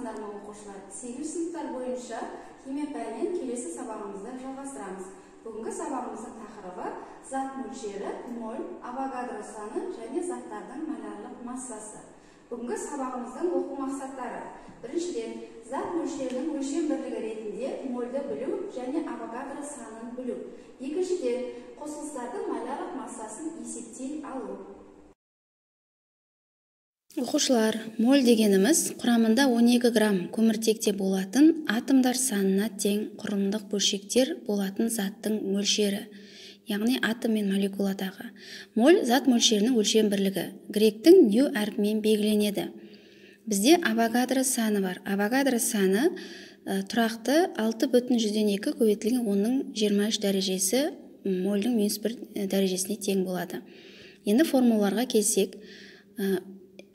саламатсыздар ма оқушылар? 8 сыныптар бойынша химия пәнінен келесі сабағымызды жалғастырамыз. Бүгінгі сабағымыздың тақырыбы зат мөлшері, моль, авогадро саны және заттардың молярлық массасы. Бүгінгі сабағымыздың оқу мақсаттары: біріншіден, зат мөлшерінің өлшем бірлігі ретінде мольді білу және авогадро санын білу. Екіншіден, қосылыстардың молярлық массасын есептей алу. Оқушылар, моль дегеніміз құрамында 12 грамм көміртекте болатын атомдар санына тең құрылымдық бөлшектер болатын заттың мөлшері, яғни атом мен молекуладағы. Моль зат мөлшерінің өлшем бірлігі, гректің нью әрпімен белгіленеді. Бізде авогадро саны бар. Авогадро саны тұрақты 6,2 көбейтілген 10-23 дәрежесі мольдің -1 дәрежесіне тең болады. Енді формулаларға келсек,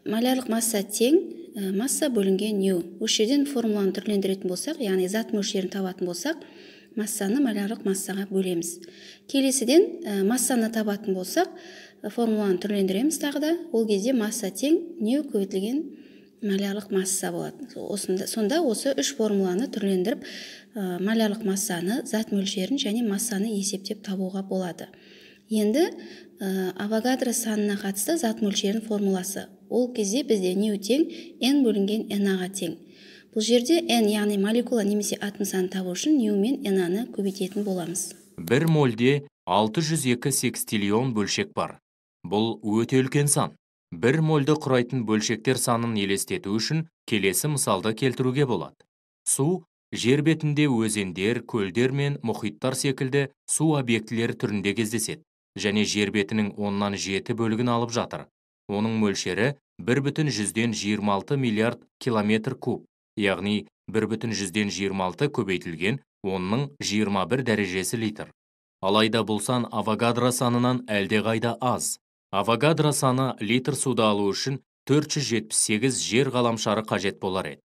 молярлық масса тең масса бөлінген нью. Осы жерден формуланы түрлендіретін болсақ, яғни зат мөлшерін табатын болсақ, массаны молярлық массаға бөлеміз. Келесіден массаны табатын болсақ, формуланы түрлендіреміз тағы да. Ол кезде масса тең нью көбейтілген молярлық масса болады. Сонда осы үш формуланы түрлендіріп, молярлық массаны, зат мөлшерін және массаны есептеп табуға болады. Енді авогадро санына қатысты зат мөлшерінің формуласы. Ол кезде бізде нью тең n бөлінген n-ға тең. Бұл жерде n, яғни молекула немесе атом санын табу үшін нью мен n-ны көбейтетін боламыз. Бір мольде 602 секстиллион бөлшек бар. Бұл өте үлкен сан. Бір мольді құрайтын бөлшектер санын елестету үшін келесі мысалды келтіруге болады. Су жер бетінде өзендер, көлдер мен мұхиттар секілді су объектілері түрінде кездеседі және жер бетінің 10-7 бөлігін алып жатыр. Оның мөлшері 1,26 миллиард километр куб, яғни 1,26 көбейтілген 10-21 дәрежесі литр. Алайда бұл сан авогадро санынан әлдеқайда аз. Авогадро саны литр суды алу үшін 478 жер ғаламшары қажет болар еді.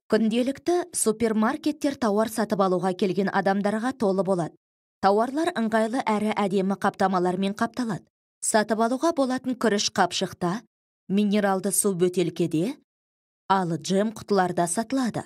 Күнделікті супермаркеттер тауар сатып алуға келген адамдарға толы болады. Тауарлар ыңғайлы әрі әдемі қаптамалармен қапталады. Сатып алуға болатын күріш қапшықта, минералды су бөтелкеде, ал джем құтыларда сатылады.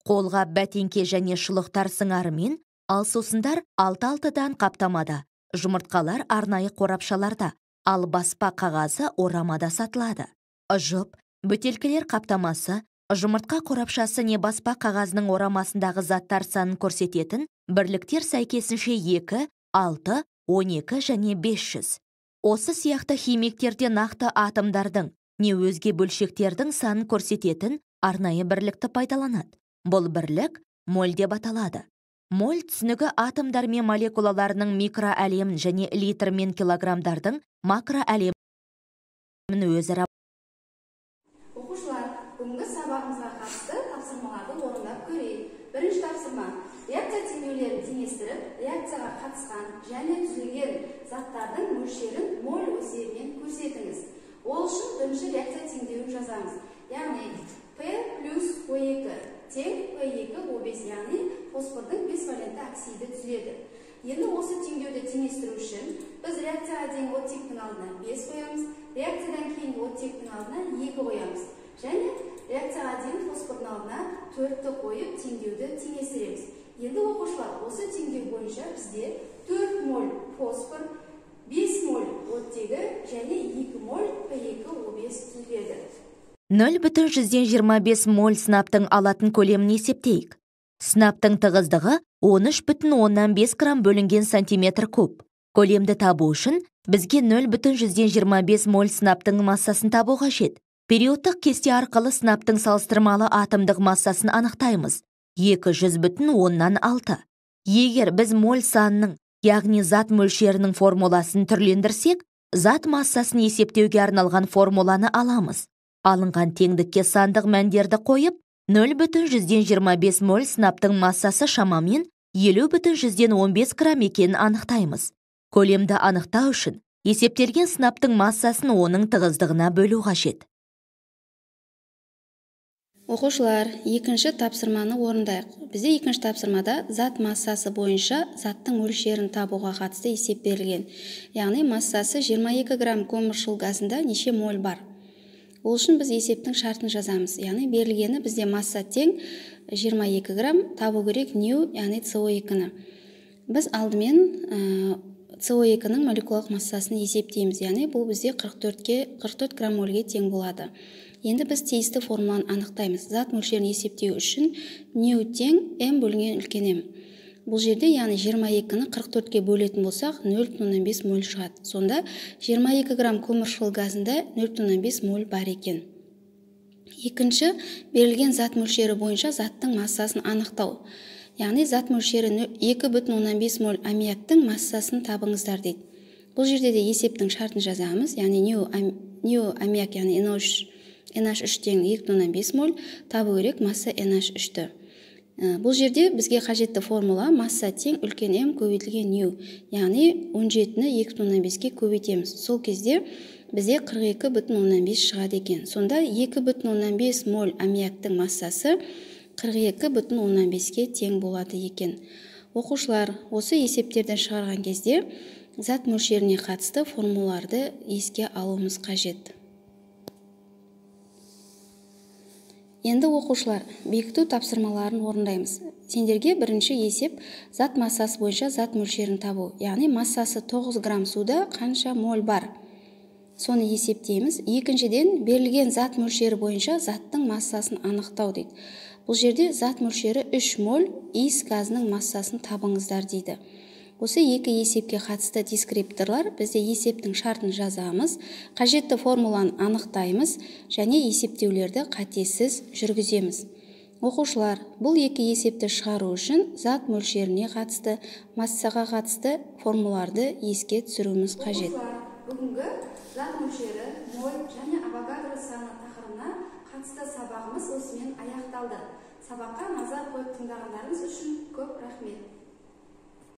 Қолға бәтеңке және шұлықтар сыңарымен, ал сусындар 6-6-дан қаптамада, жұмыртқалар арнайы қорапшаларда, ал баспа қағазы орамада сатылады. Жұп, бөтелкелер қаптамасы, жұмыртқа қорапшасы не баспа қағазының орамасындағы заттар санын көрсететін бірліктер сәйкесінше 2, 6, 12 және 500. Осы сияқты химиктерде нақты атомдардың не өзге бөлшектердің санын көрсететін арнайы бірлікті пайдаланады. Бұл бірлік моль деп аталады. Моль түсінігі атомдар мен молекулаларының микроәлемін және литр мен килограммдардың макроәлемін өзара. Оқушылар, бүгінгі сабағымызға қатысты тапсырмаларды орындап көрейік. Бірінші тапсырма: реакция теңдеулерін теңестіріп, реакцияға қатысқан және түзілген заттардың мөлшерін моль есебінен көрсетіңіз. Ол үшін бірінші реакция теңдеуін жазамыз. Яғни P плюс O2 тең P2 O5, яғни фосфордың 5 валентті оксиді түзіледі. Енді осы теңдеуді теңестіру үшін біз реакцияға дейін оттектің алдына 5 қоямыз, реакциядан кейін оттектің алдына 2 қоямыз. Және реакцияға дейін фосфордың алдына 4-ті қойып теңдеуді теңестіреміз. Енді оқушылар, осы теңдеу бойынша бізде 4 моль фосфор, 5 моль оттегі және 2 моль P2 O5 түзіледі. 0,125 моль сынаптың алатын көлемін есептейік. Сынаптың тығыздығы 13,5 грамм бөлінген сантиметр куб. Көлемді табу үшін бізге 0,125 моль сынаптың массасын табу қажет. Периодтық кесте арқылы сынаптың салыстырмалы атомдық массасын анықтаймыз. 200,6. Егер біз моль санының, яғни зат мөлшерінің формуласын түрлендірсек, зат массасын есептеуге арналған формуланы аламыз. Алынған теңдікке сандық мәндерді қойып, 0,125 моль сынаптың массасы шамамен 50,15 грамм екенін анықтаймыз. Көлемді анықтау үшін есептелген сынаптың массасын оның тығыздығына бөлу қажет. Оқушылар, екінші тапсырманы орындайық. Бізде екінші тапсырмада зат массасы бойынша заттың мөлшерін табуға қатысты есеп берілген. Яғни массасы 22 грамм көміршыл газында неше моль бар. Ол үшін біз есептің шартын жазамыз. Яғни берілгені бізде масса тең 22 грамм, табу керек ню, яғни СО2-ні. Біз алдымен СО2-ның молекулалық массасын есептейміз. Яғни бұл бізде 44 грамм мольге тең болады. Енді біз тиісті формуланы анықтаймыз. Зат мөлшерін есептеу үшін ню тең м бөлінген үлкен м. Бұл жерде, яғни 22-ні 44-ке бөлетін болсақ, 0,5 моль шығады. Сонда 22 грамм көміршыл газында 0,5 моль бар екен. Екінші, берілген зат мөлшері бойынша заттың массасын анықтау. Яғни зат мөлшері 2,5 моль аммиактың массасын табыңыздар дейді. Бұл жерде де есептің шартын жазамыз. Яғни ню аммиак, яғни NH3 тең 2,5 моль, табу керек масса NH3-ті. Бұл жерде бізге қажетті формула масса тең үлкен м көбейтілген ню. Яғни 17-ні 2,5-ке көбейтеміз. Сол кезде бізде 42,5 шығады екен. Сонда 2,5 моль аммиактың массасы 42,5-ке тең болады екен. Оқушылар, осы есептерден шығарған кезде зат мөлшеріне қатысты формулаларды еске алуымыз қажет. Енді оқушылар, бекіту тапсырмаларын орындаймыз. Сендерге бірінші есеп зат массасы бойынша зат мөлшерін табу. Яғни массасы 9 грамм суда қанша моль бар? Соны есептейміз. Екіншіден, берілген зат мөлшері бойынша заттың массасын анықтау дейді. Бұл жерде зат мөлшері 3 моль иіс газының массасын табыңыздар дейді. Осы екі есепке қатысты дискрипторлар бізде есептің шартын жазамыз, қажетті формуланы анықтаймыз және есептеулерді қатесіз жүргіземіз. Оқушылар, бұл екі есепті шығару үшін зат мөлшеріне қатысты, массаға қатысты формулаларды еске түсіруіміз қажет. Оқушылар, бүгінгі зат мөлшері, моль және Авогадро саны тақырыбына қатысты сабағымыз осымен аяқталды. Сабаққа назар қойып тыңдағандарыңыз үшін көп рахмет.